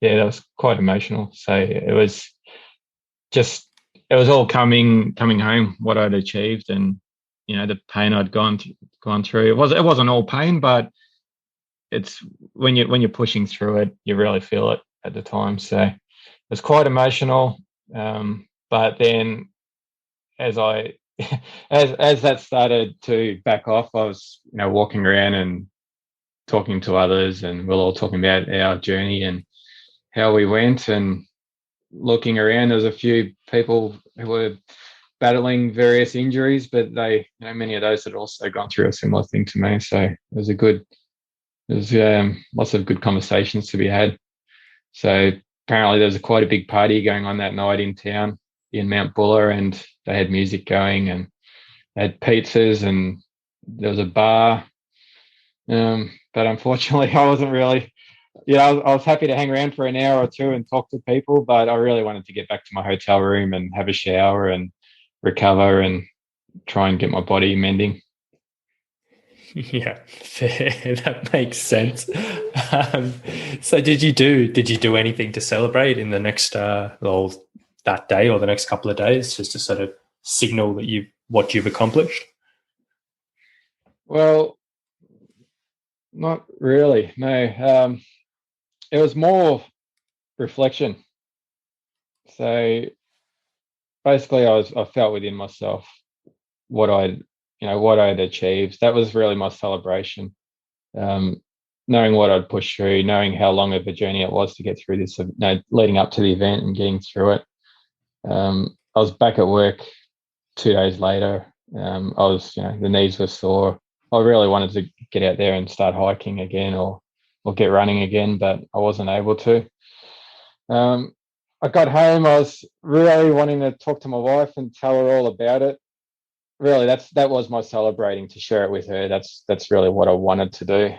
yeah, that was quite emotional. So just it was all coming home, what I'd achieved, and the pain I'd gone through. It wasn't all pain, but it's when you're pushing through it, you really feel it at the time. So it was quite emotional. But then as I as that started to back off, I was walking around and talking to others, and we're all talking about our journey and how we went, and looking around, there was a few people who were battling various injuries, but many of those had also gone through a similar thing to me. So there's lots of good conversations to be had. So apparently there was quite a big party going on that night in town in Mount Buller, and they had music going and they had pizzas, and there was a bar. But unfortunately, I wasn't really, I was happy to hang around for an hour or two and talk to people, but I really wanted to get back to my hotel room and have a shower and recover and try and get my body mending. Yeah, fair. That makes sense. So did you do anything to celebrate in the next that day or the next couple of days, just to sort of signal that what you've accomplished? Well, not really. No. It was more reflection. So basically, I felt within myself what I'd achieved. That was really my celebration. Knowing what I'd pushed through, knowing how long of a journey it was to get through this, leading up to the event and getting through it. I was back at work 2 days later. I was, the knees were sore. I really wanted to get out there and start hiking again, or get running again, but I wasn't able to. I got home. I was really wanting to talk to my wife and tell her all about it. Really, that was my celebrating, to share it with her. That's really what I wanted to do.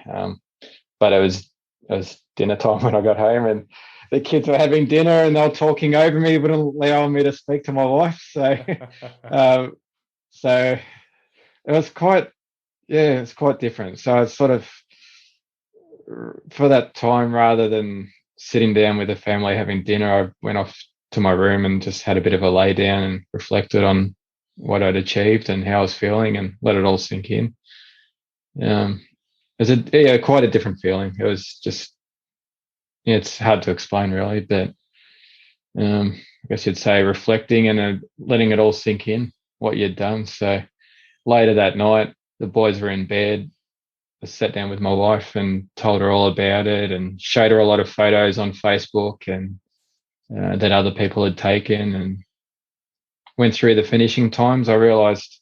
But it was dinner time when I got home, and the kids were having dinner and they were talking over me, wouldn't allow me to speak to my wife. So, so it was quite different. So it's sort of, for that time, rather than sitting down with the family having dinner, I went off to my room and just had a bit of a lay down and reflected on what I'd achieved and how I was feeling, and let it all sink in. It was quite a different feeling. It was just, it's hard to explain really, but I guess you'd say reflecting and letting it all sink in, what you'd done. So later that night, the boys were in bed. I sat down with my wife and told her all about it, and showed her a lot of photos on Facebook and that other people had taken, and went through the finishing times. I realized,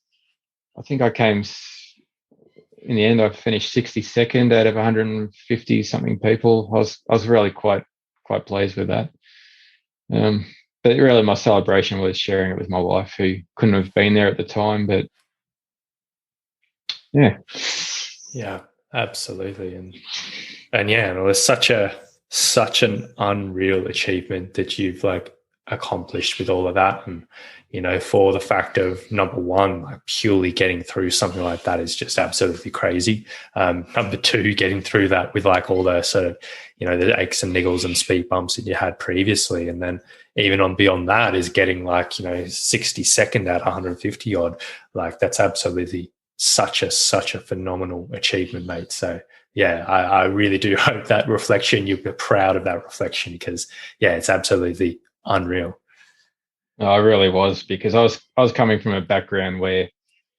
I think in the end, I finished 62nd out of 150 something people. I was really quite pleased with that. But really my celebration was sharing it with my wife, who couldn't have been there at the time, but yeah. Yeah, absolutely. And yeah, it was such an unreal achievement that you've accomplished with all of that. And, for the fact of, number one, purely getting through something like that is just absolutely crazy. Number two, getting through that with all the sort of, the aches and niggles and speed bumps that you had previously. And then even on beyond that is getting 62nd out of 150 odd. That's absolutely such a phenomenal achievement, mate. So yeah, I really do hope that reflection, you're proud of that reflection, because yeah, it's absolutely unreal. No, I really was, because I was coming from a background where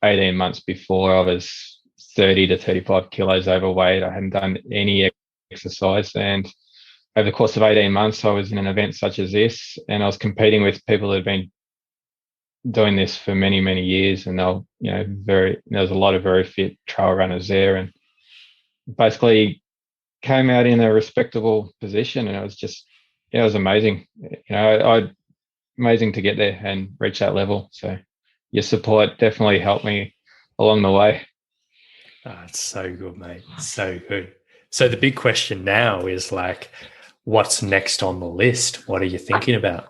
18 months before I was 30 to 35 kilos overweight. I hadn't done any exercise, and over the course of 18 months, I was in an event such as this, and I was competing with people that had been doing this for many, many years, and they'll, there's a lot of very fit trail runners there, and basically came out in a respectable position, and it was just, it was amazing. Amazing to get there and reach that level. So your support definitely helped me along the way. Oh, it's so good, mate. So good. So the big question now is what's next on the list? What are you thinking about?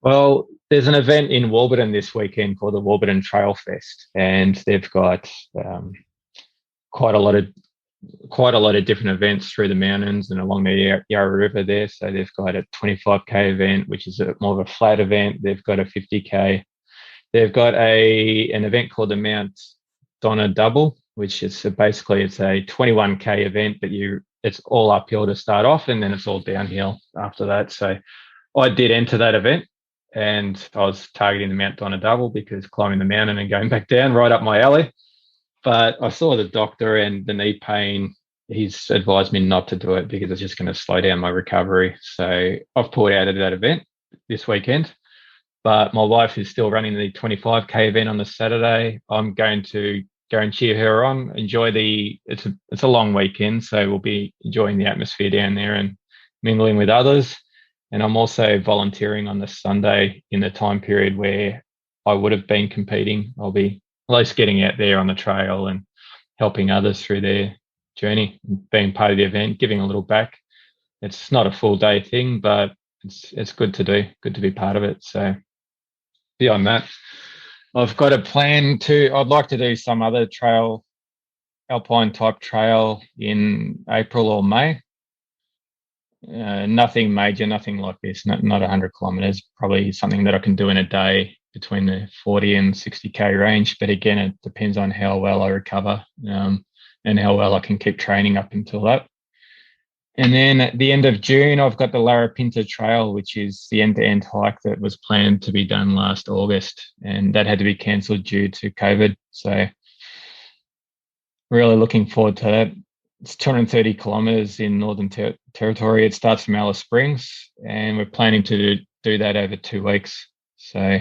Well, there's an event in Warburton this weekend called the Warburton Trail Fest, and they've got quite a lot of different events through the mountains and along the Yarra River there. So they've got a 25k event, which is more of a flat event. They've got a 50k. They've got an event called the Mount Donna Double, which is basically it's a 21k event, but it's all uphill to start off, and then it's all downhill after that. So I did enter that event, and I was targeting the Mount Donna Double because climbing the mountain and going back down right up my alley. But I saw the doctor, and the knee pain, he's advised me not to do it because it's just going to slow down my recovery. So I've pulled out of that event this weekend. But my wife is still running the 25k event on the Saturday. I'm going to go and cheer her on. It's a long weekend, so we'll be enjoying the atmosphere down there and mingling with others. And I'm also volunteering on the Sunday in the time period where I would have been competing. I'll be at least getting out there on the trail and helping others through their journey, being part of the event, giving a little back. It's not a full day thing, but it's good to do, good to be part of it. So beyond that, I've got a plan I'd like to do some other trail, alpine type trail in April or May. Nothing major, nothing like this, not 100 kilometers, probably something that I can do in a day between the 40 and 60k range. But again, it depends on how well I recover and how well I can keep training up until that. And then at the end of June, I've got the Larapinta Trail, which is the end-to-end hike that was planned to be done last August, and that had to be cancelled due to COVID. So really looking forward to that. It's 230 kilometres in Northern Territory. It starts from Alice Springs, and we're planning to do that over 2 weeks. So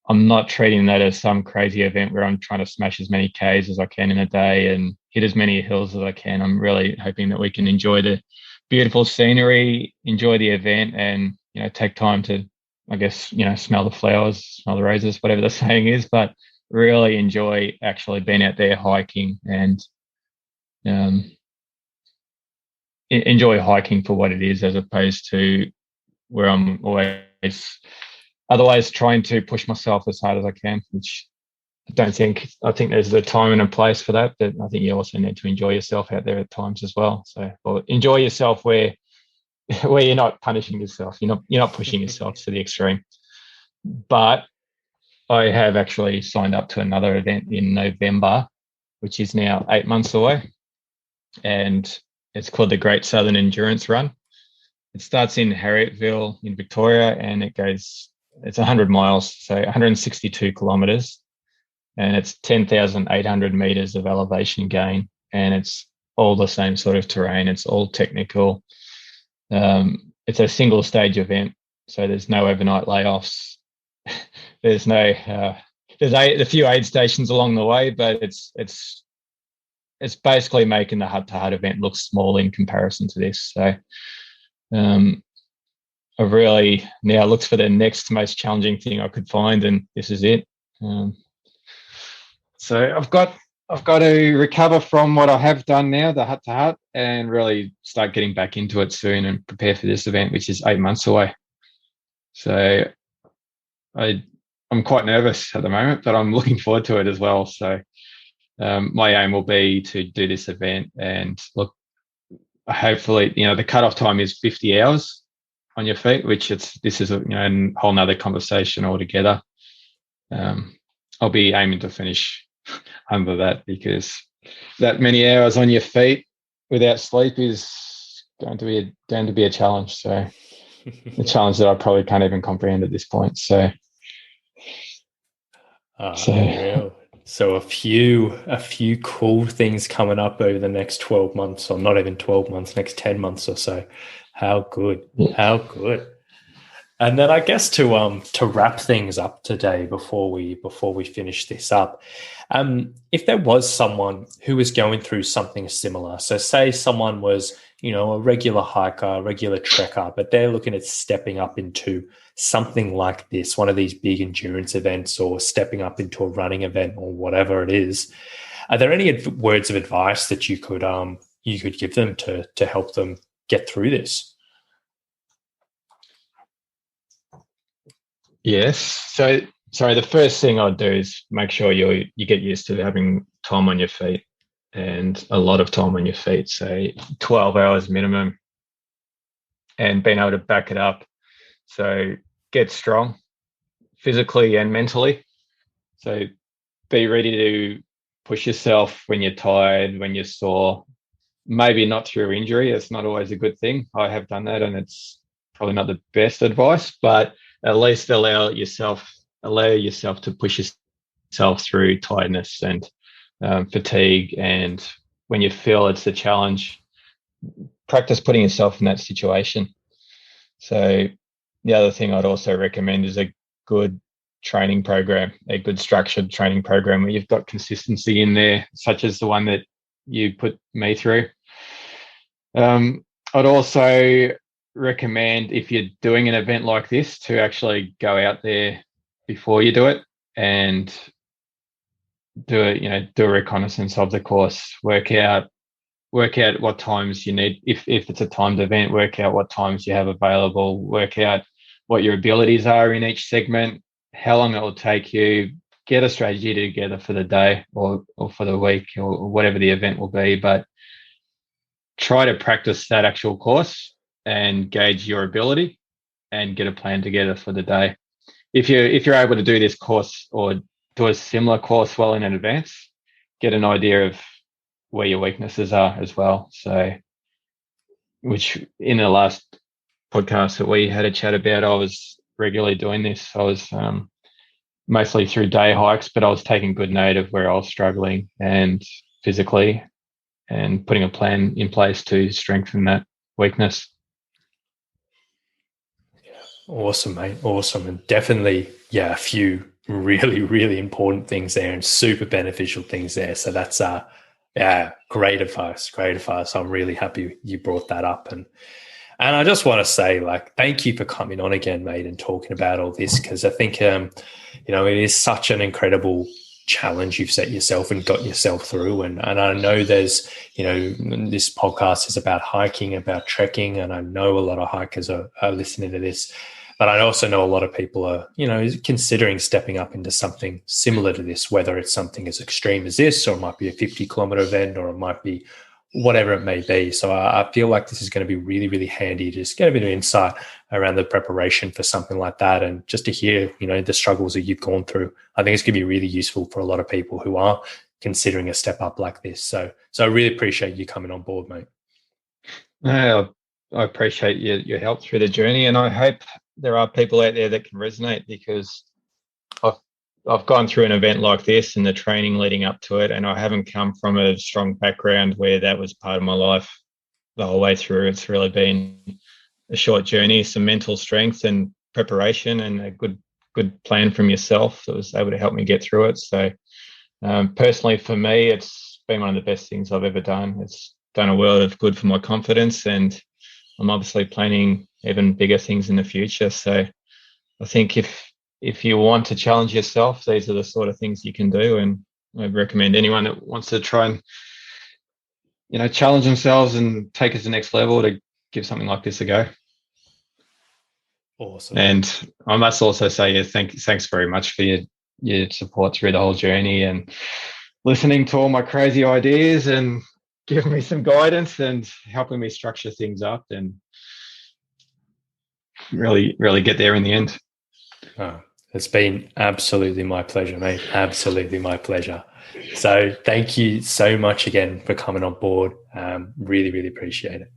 I'm not treating that as some crazy event where I'm trying to smash as many Ks as I can in a day and hit as many hills as I can. I'm really hoping that we can enjoy the beautiful scenery, enjoy the event, and take time to, I guess, smell the flowers, smell the roses, whatever the saying is, but really enjoy actually being out there hiking and enjoy hiking for what it is, as opposed to where I'm always otherwise trying to push myself as hard as I can, which I think there's a time and a place for that, but I think you also need to enjoy yourself out there at times as well. So, enjoy yourself where you're not punishing yourself, you're not pushing yourself to the extreme. But I have actually signed up to another event in November, which is now 8 months away, and it's called the Great Southern Endurance Run. It starts in Harrietville in Victoria, and it's 100 miles, so 162 kilometres, and it's 10,800 metres of elevation gain, and it's all the same sort of terrain. It's all technical. It's a single stage event, so there's no overnight layoffs. There's a few aid stations along the way, but it's basically making the hut-to-hut event look small in comparison to this. So I've really now looked for the next most challenging thing I could find, and this is it. So I've got to recover from what I have done now, the hut-to-hut, and really start getting back into it soon and prepare for this event, which is 8 months away. So I'm quite nervous at the moment, but I'm looking forward to it as well. So my aim will be to do this event, and look, hopefully, the cutoff time is 50 hours on your feet, which this is a whole nother conversation altogether. I'll be aiming to finish under that, because that many hours on your feet without sleep is going to be a challenge. So a challenge that I probably can't even comprehend at this point. So unreal. So a few cool things coming up over the next 12 months, or not even 12 months, next 10 months or so. How good. Yeah. How good. And then I guess to wrap things up today before we finish this up, if there was someone who was going through something similar, so say someone was, a regular hiker, a regular trekker, but they're looking at stepping up into something like this, one of these big endurance events, or stepping up into a running event, or whatever it is, are there any words of advice that you could give them to help them get through this? Yes. So, sorry, the first thing I'd do is make sure you get used to having time on your feet and a lot of time on your feet, say 12 hours minimum, and being able to back it up. So get strong physically and mentally. So be ready to push yourself when you're tired, when you're sore, maybe not through injury. It's not always a good thing. I have done that, and it's probably not the best advice, but at least allow yourself to push yourself through tiredness and fatigue. And when you feel it's a challenge, practice putting yourself in that situation. So the other thing I'd also recommend is a good training program, a good structured training program where you've got consistency in there, such as the one that you put me through. I'd also recommend, if you're doing an event like this, to actually go out there before you do it and do a reconnaissance of the course, work out what times you need. If it's a timed event, work out what times you have available, work out what your abilities are in each segment, how long it will take you, get a strategy together for the day or for the week or whatever the event will be. But try to practice that actual course and gauge your ability and get a plan together for the day. If you're able to do this course or do a similar course well in advance, get an idea of where your weaknesses are as well. So, which in the last podcast that we had a chat about, I was regularly doing this. I was mostly through day hikes, but I was taking good note of where I was struggling and physically, and putting a plan in place to strengthen that weakness. Awesome, mate. Awesome. And definitely, a few really, really important things there and super beneficial things there. So that's, great advice. Great advice. I'm really happy you brought that up. And I just want to say, thank you for coming on again, mate, and talking about all this, because I think, it is such an incredible challenge you've set yourself and got yourself through. And I know there's, this podcast is about hiking, about trekking, and I know a lot of hikers are listening to this. But I also know a lot of people are, considering stepping up into something similar to this, whether it's something as extreme as this, or it might be a 50-kilometer event, or it might be whatever it may be. So I feel like this is going to be really, really handy to just get a bit of insight around the preparation for something like that, and just to hear, the struggles that you've gone through. I think it's going to be really useful for a lot of people who are considering a step up like this. So I really appreciate you coming on board, mate. I appreciate your help through the journey, and I hope there are people out there that can resonate, because I've gone through an event like this and the training leading up to it, and I haven't come from a strong background where that was part of my life the whole way through. It's really been a short journey, some mental strength and preparation, and a good plan from yourself that was able to help me get through it. So personally for me, it's been one of the best things I've ever done. It's done a world of good for my confidence, and I'm obviously planning even bigger things in the future. So I think if you want to challenge yourself, these are the sort of things you can do. And I recommend anyone that wants to try and, challenge themselves and take it to the next level to give something like this a go. Awesome. And I must also say, thanks very much for your support through the whole journey and listening to all my crazy ideas and giving me some guidance and helping me structure things up and really, really get there in the end. Oh, it's been absolutely my pleasure, mate. Absolutely my pleasure. So thank you so much again for coming on board. Really, really appreciate it.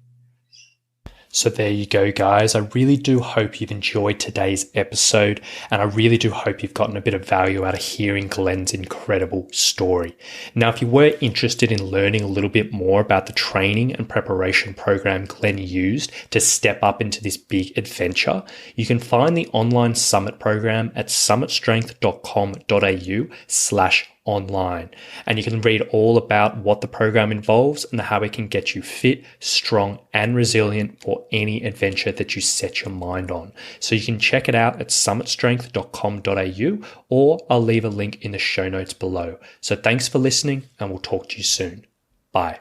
So there you go, guys. I really do hope you've enjoyed today's episode, and I really do hope you've gotten a bit of value out of hearing Glenn's incredible story. Now, if you were interested in learning a little bit more about the training and preparation program Glenn used to step up into this big adventure, you can find the online summit program at summitstrength.com.au/online. And you can read all about what the program involves and how it can get you fit, strong, and resilient for any adventure that you set your mind on. So you can check it out at summitstrength.com.au, or I'll leave a link in the show notes below. So thanks for listening, and we'll talk to you soon. Bye.